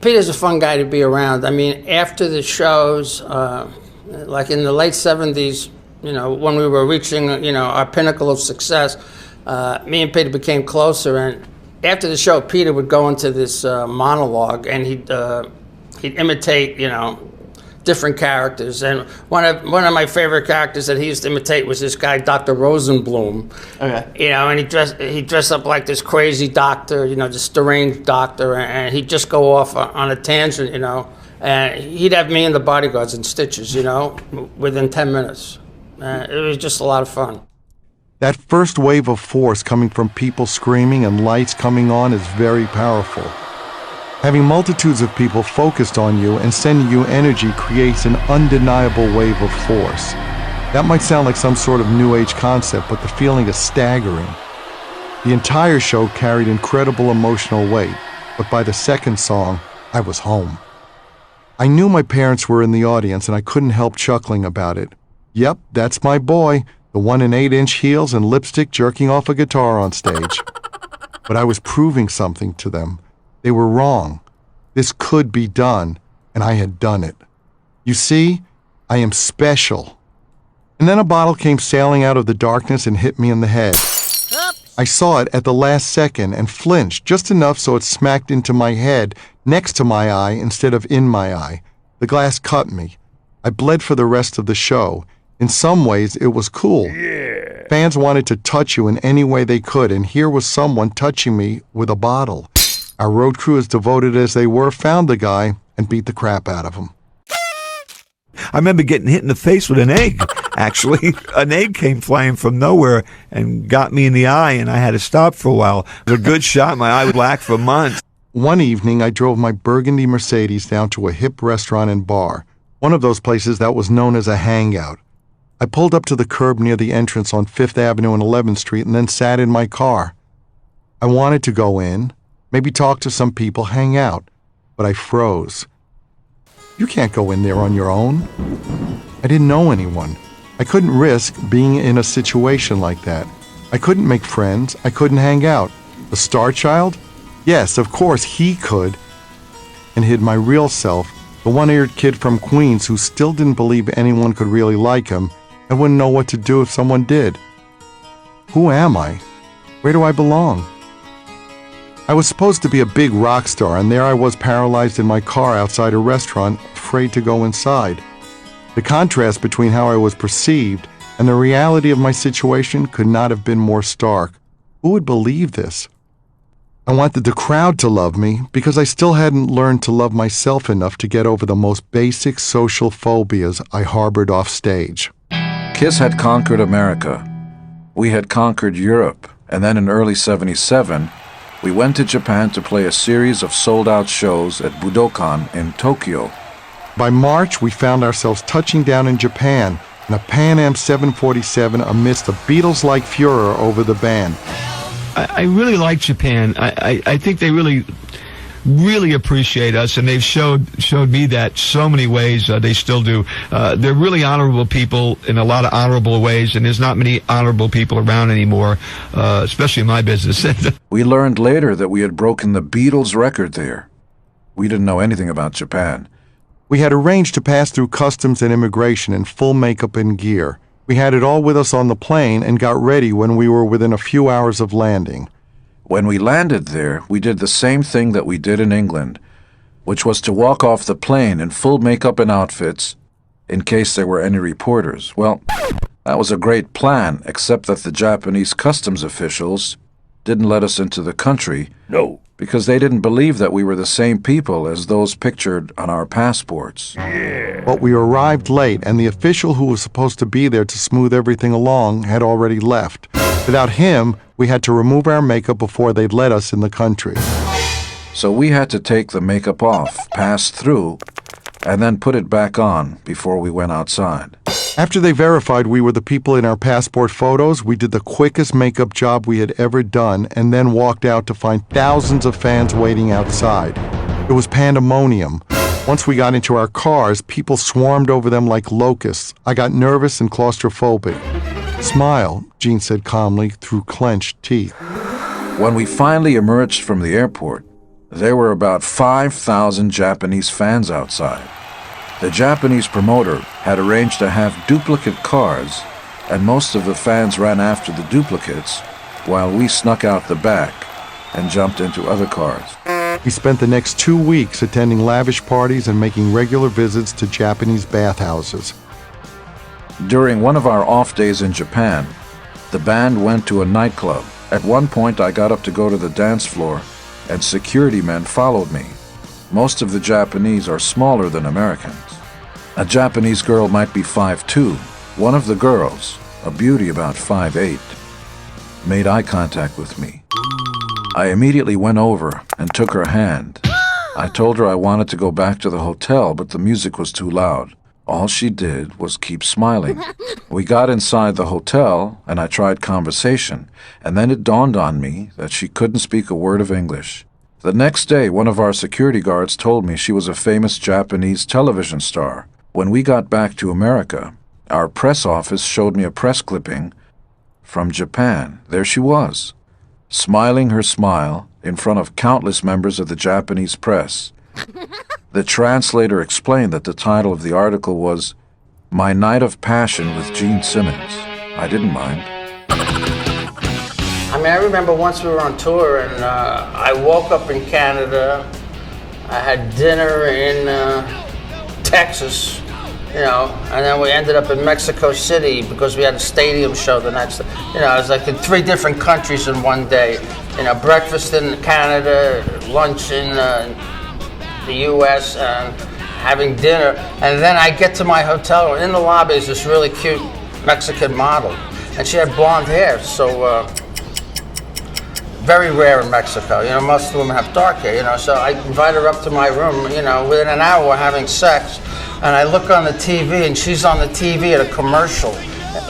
Peter's a fun guy to be around. I mean, after the shows, like in the late 70s, when we were reaching, our pinnacle of success, me and Peter became closer. And after the show, Peter would go into this monologue, and he'd imitate, different characters. And one of my favorite characters that he used to imitate was this guy, Dr. Rosenblum. Okay. And he dressed up like this crazy doctor, this deranged doctor, and he'd just go off on a tangent, and he'd have me and the bodyguards in stitches, within 10 minutes. It was just a lot of fun. That first wave of force coming from people screaming and lights coming on is very powerful. Having multitudes of people focused on you and sending you energy creates an undeniable wave of force. That might sound like some sort of new age concept, but the feeling is staggering. The entire show carried incredible emotional weight, but by the second song, I was home. I knew my parents were in the audience and I couldn't help chuckling about it. Yep, that's my boy, the one in 8-inch heels and lipstick jerking off a guitar on stage. But I was proving something to them. They were wrong. This could be done, and I had done it. You see, I am special. And then a bottle came sailing out of the darkness and hit me in the head. I saw it at the last second and flinched just enough so it smacked into my head next to my eye instead of in my eye. The glass cut me. I bled for the rest of the show. In some ways, it was cool. Yeah. Fans wanted to touch you in any way they could, and here was someone touching me with a bottle. Our road crew, as devoted as they were, found the guy and beat the crap out of him. I remember getting hit in the face with an egg, actually. An egg came flying from nowhere and got me in the eye, and I had to stop for a while. It was a good shot. My eye was black for months. One evening, I drove my burgundy Mercedes down to a hip restaurant and bar, one of those places that was known as a hangout. I pulled up to the curb near the entrance on 5th Avenue and 11th Street and then sat in my car. I wanted to go in, maybe talk to some people, hang out, but I froze. You can't go in there on your own. I didn't know anyone. I couldn't risk being in a situation like that. I couldn't make friends. I couldn't hang out. The Star Child? Yes, of course he could. And hid my real self, the one-eared kid from Queens who still didn't believe anyone could really like him and wouldn't know what to do if someone did. Who am I? Where do I belong? I was supposed to be a big rock star, and there I was paralyzed in my car outside a restaurant, afraid to go inside. The contrast between how I was perceived and the reality of my situation could not have been more stark. Who would believe this? I wanted the crowd to love me because I still hadn't learned to love myself enough to get over the most basic social phobias I harbored off stage. KISS had conquered America. We had conquered Europe, and then in early '77, we went to Japan to play a series of sold-out shows at Budokan in Tokyo. By March, we found ourselves touching down in Japan in a Pan Am 747 amidst a Beatles-like furor over the band. I really like Japan. I think they really appreciate us, and they've showed me that so many ways. They still do. They're really honorable people in a lot of honorable ways, and there's not many honorable people around anymore, especially in my business. We learned later that we had broken the Beatles record there. We didn't know anything about Japan. We had arranged to pass through customs and immigration in full makeup and gear. We had it all with us on the plane and got ready when we were within a few hours of landing. When we landed there, we did the same thing that we did in England, which was to walk off the plane in full makeup and outfits in case there were any reporters. Well, that was a great plan, except that the Japanese customs officials didn't let us into the country. No. Because they didn't believe that we were the same people as those pictured on our passports. Yeah. But we arrived late, and the official who was supposed to be there to smooth everything along had already left. Without him, we had to remove our makeup before they'd let us in the country. So we had to take the makeup off, pass through, and then put it back on before we went outside. After they verified we were the people in our passport photos, we did the quickest makeup job we had ever done and then walked out to find thousands of fans waiting outside. It was pandemonium. Once we got into our cars, people swarmed over them like locusts. I got nervous and claustrophobic. "Smile," Gene said calmly through clenched teeth. When we finally emerged from the airport, There were about 5,000 Japanese fans outside. The Japanese promoter had arranged to have duplicate cars, and most of the fans ran after the duplicates while we snuck out the back and jumped into other cars. We spent the next 2 weeks attending lavish parties and making regular visits to Japanese bathhouses. During one of our off days in Japan, the band went to a nightclub. At one point, I got up to go to the dance floor, and security men followed me. Most of the Japanese are smaller than Americans. A Japanese girl might be 5'2". One of the girls, a beauty about 5'8", made eye contact with me. I immediately went over and took her hand. I told her I wanted to go back to the hotel, but the music was too loud. All she did was keep smiling. We got inside the hotel, and I tried conversation, and then it dawned on me that she couldn't speak a word of English. The next day, one of our security guards told me she was a famous Japanese television star. When we got back to America, our press office showed me a press clipping from Japan. There she was, smiling her smile in front of countless members of the Japanese press. The translator explained that the title of the article was My Night of Passion with Gene Simmons. I didn't mind. I mean, I remember once we were on tour, and I woke up in Canada. I had dinner in Texas, you know, and then we ended up in Mexico City because we had a stadium show the next day. You know, I was like in 3 different countries in one day. You know, breakfast in Canada, lunch in the U.S., and having dinner. And then I get to my hotel, and in the lobby is this really cute Mexican model, and she had blonde hair, so very rare in Mexico. You know, most women have dark hair, you know, so I invite her up to my room. You know, within an hour we're having sex, and I look on the TV, and she's on the TV at a commercial,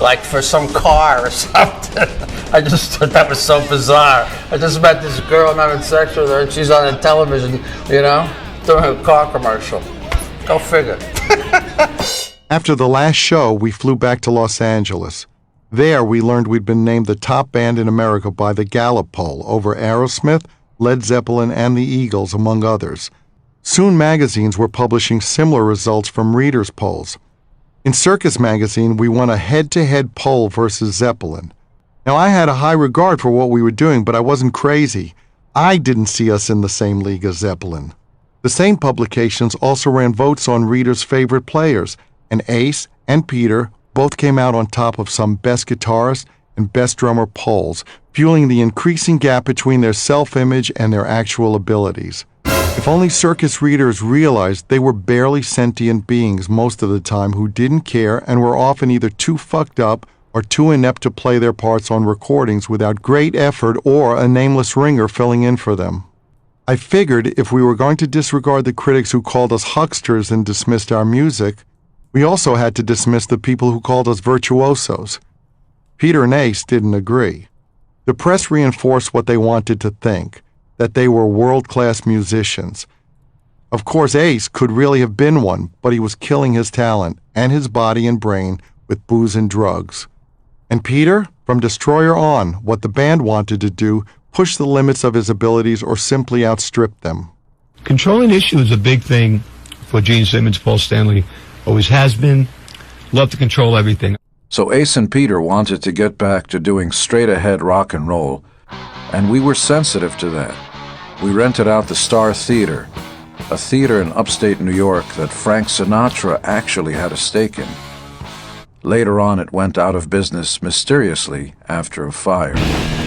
like for some car or something. I just thought that was so bizarre. I just met this girl, I'm having sex with her, and she's on the television, you know, doing a car commercial. Go figure. After the last show, we flew back to Los Angeles. There, we learned we'd been named the top band in America by the Gallup poll over Aerosmith, Led Zeppelin, and the Eagles, among others. Soon magazines were publishing similar results from readers' polls. In Circus magazine, we won a head-to-head poll versus Zeppelin. Now, I had a high regard for what we were doing, but I wasn't crazy. I didn't see us in the same league as Zeppelin. The same publications also ran votes on readers' favorite players, and Ace and Peter both came out on top of some best guitarist and best drummer polls, fueling the increasing gap between their self-image and their actual abilities. If only circus readers realized they were barely sentient beings most of the time who didn't care and were often either too fucked up or too inept to play their parts on recordings without great effort or a nameless ringer filling in for them. I figured if we were going to disregard the critics who called us hucksters and dismissed our music, we also had to dismiss the people who called us virtuosos. Peter and Ace didn't agree. The press reinforced what they wanted to think, that they were world-class musicians. Of course, Ace could really have been one, but he was killing his talent and his body and brain with booze and drugs. And Peter, from Destroyer on, what the band wanted to do, push the limits of his abilities or simply outstrip them. Controlling issue is a big thing for Gene Simmons. Paul Stanley always has been. Love to control everything. So Ace and Peter wanted to get back to doing straight-ahead rock and roll, and we were sensitive to that. We rented out the Star Theater, a theater in upstate New York that Frank Sinatra actually had a stake in. Later on, it went out of business mysteriously after a fire.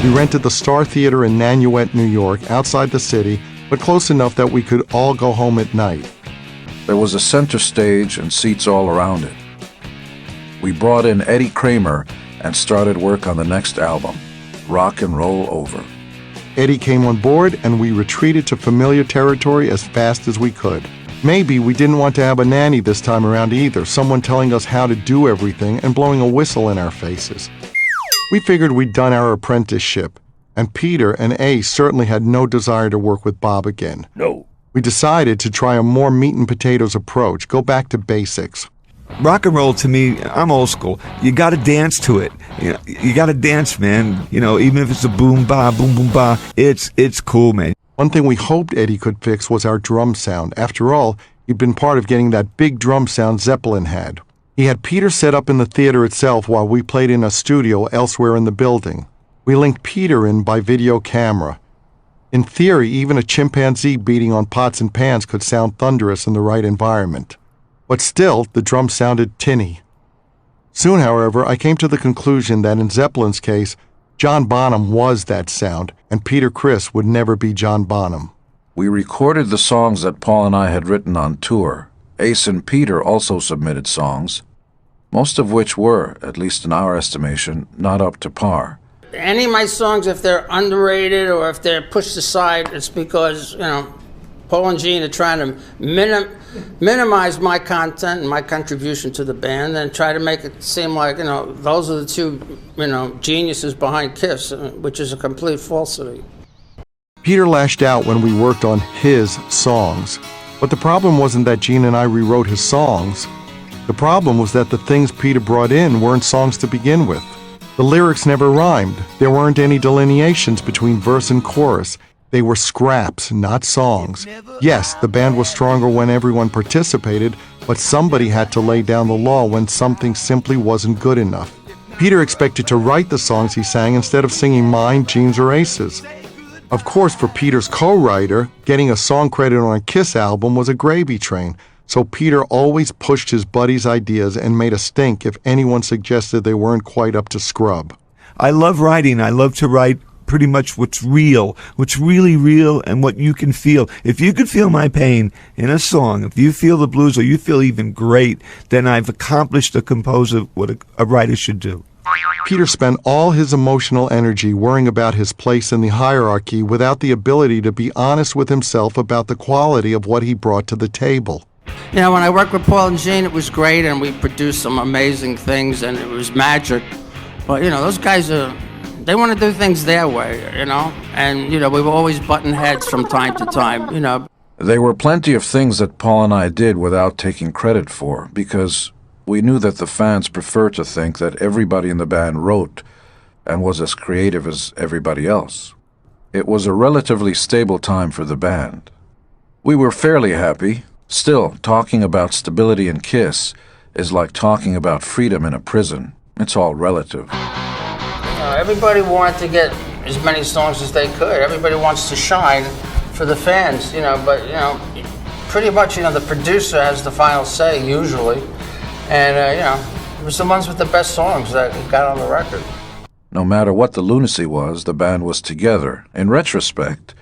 We rented the Star Theater in Nanuet, New York, outside the city, but close enough that we could all go home at night. There was a center stage and seats all around it. We brought in Eddie Kramer and started work on the next album, Rock and Roll Over. Eddie came on board, and we retreated to familiar territory as fast as we could. Maybe we didn't want to have a nanny this time around either, someone telling us how to do everything and blowing a whistle in our faces. We figured we'd done our apprenticeship, and Peter and Ace certainly had no desire to work with Bob again. No. We decided to try a more meat and potatoes approach, go back to basics. Rock and roll, to me, I'm old school. You got to dance to it. You got to dance, man. You know, even if it's a boom ba, it's cool, man. One thing we hoped Eddie could fix was our drum sound. After all, he'd been part of getting that big drum sound Zeppelin had. He had Peter set up in the theater itself while we played in a studio elsewhere in the building. We linked Peter in by video camera. In theory, even a chimpanzee beating on pots and pans could sound thunderous in the right environment. But still, the drum sounded tinny. Soon, however, I came to the conclusion that in Zeppelin's case, John Bonham was that sound, and Peter Criss would never be John Bonham. We recorded the songs that Paul and I had written on tour. Ace and Peter also submitted songs, most of which were, at least in our estimation, not up to par. Any of my songs, if they're underrated or if they're pushed aside, it's because, you know, Paul and Gene are trying to minimize my content and my contribution to the band and try to make it seem like, you know, those are the two, you know, geniuses behind Kiss, which is a complete falsity. Peter lashed out when we worked on his songs. But the problem wasn't that Gene and I rewrote his songs. The problem was that the things Peter brought in weren't songs to begin with. The lyrics never rhymed. There weren't any delineations between verse and chorus. They were scraps, not songs. Yes, the band was stronger when everyone participated, but somebody had to lay down the law when something simply wasn't good enough. Peter expected to write the songs he sang instead of singing mine, Gene's, or Ace's. Of course, for Peter's co-writer, getting a song credit on a Kiss album was a gravy train, so Peter always pushed his buddies' ideas and made a stink if anyone suggested they weren't quite up to scrub. I love writing. I love to write pretty much what's real, what's really real, and what you can feel. If you could feel my pain in a song, if you feel the blues or you feel even great, then I've accomplished a composer what a writer should do. Peter spent all his emotional energy worrying about his place in the hierarchy without the ability to be honest with himself about the quality of what he brought to the table. You know, when I worked with Paul and Gene, it was great, and we produced some amazing things, and it was magic. But, you know, those guys they want to do things their way, you know? And, you know, we were always butting heads from time to time, you know. There were plenty of things that Paul and I did without taking credit for, because we knew that the fans preferred to think that everybody in the band wrote and was as creative as everybody else. It was a relatively stable time for the band. We were fairly happy. Still, talking about stability in Kiss is like talking about freedom in a prison. It's all relative. Everybody wanted to get as many songs as they could. Everybody wants to shine for the fans, you know, but, you know, pretty much, you know, the producer has the final say, usually. And, you know, it was the ones with the best songs that got on the record. No matter what the lunacy was, the band was together. In retrospect,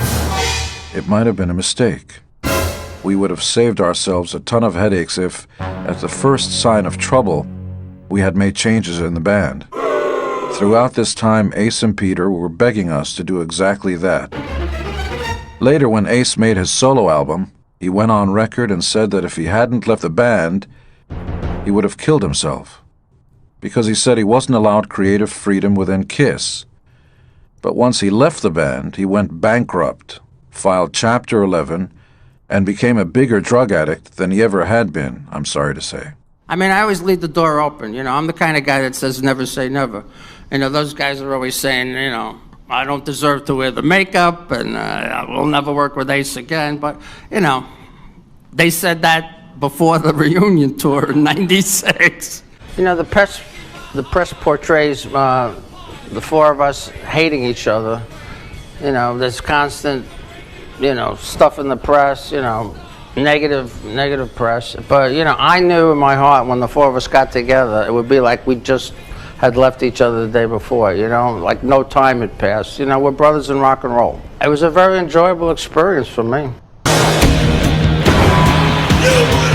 it might have been a mistake. We would have saved ourselves a ton of headaches if, at the first sign of trouble, we had made changes in the band. Throughout this time, Ace and Peter were begging us to do exactly that. Later, when Ace made his solo album, he went on record and said that if he hadn't left the band, he would have killed himself, because he said he wasn't allowed creative freedom within Kiss. But once he left the band, he went bankrupt, filed Chapter 11, and became a bigger drug addict than he ever had been, I'm sorry to say. I mean, I always leave the door open, you know. I'm the kind of guy that says never say never. You know, those guys are always saying, you know, I don't deserve to wear the makeup, and I will never work with Ace again. But, you know, they said that before the reunion tour in '96. You know, the press portrays the four of us hating each other. You know, there's constant, you know, stuff in the press, you know, negative press. But, you know, I knew in my heart when the four of us got together, it would be like we just had left each other the day before, you know, like no time had passed. You know, we're brothers in rock and roll. It was a very enjoyable experience for me. You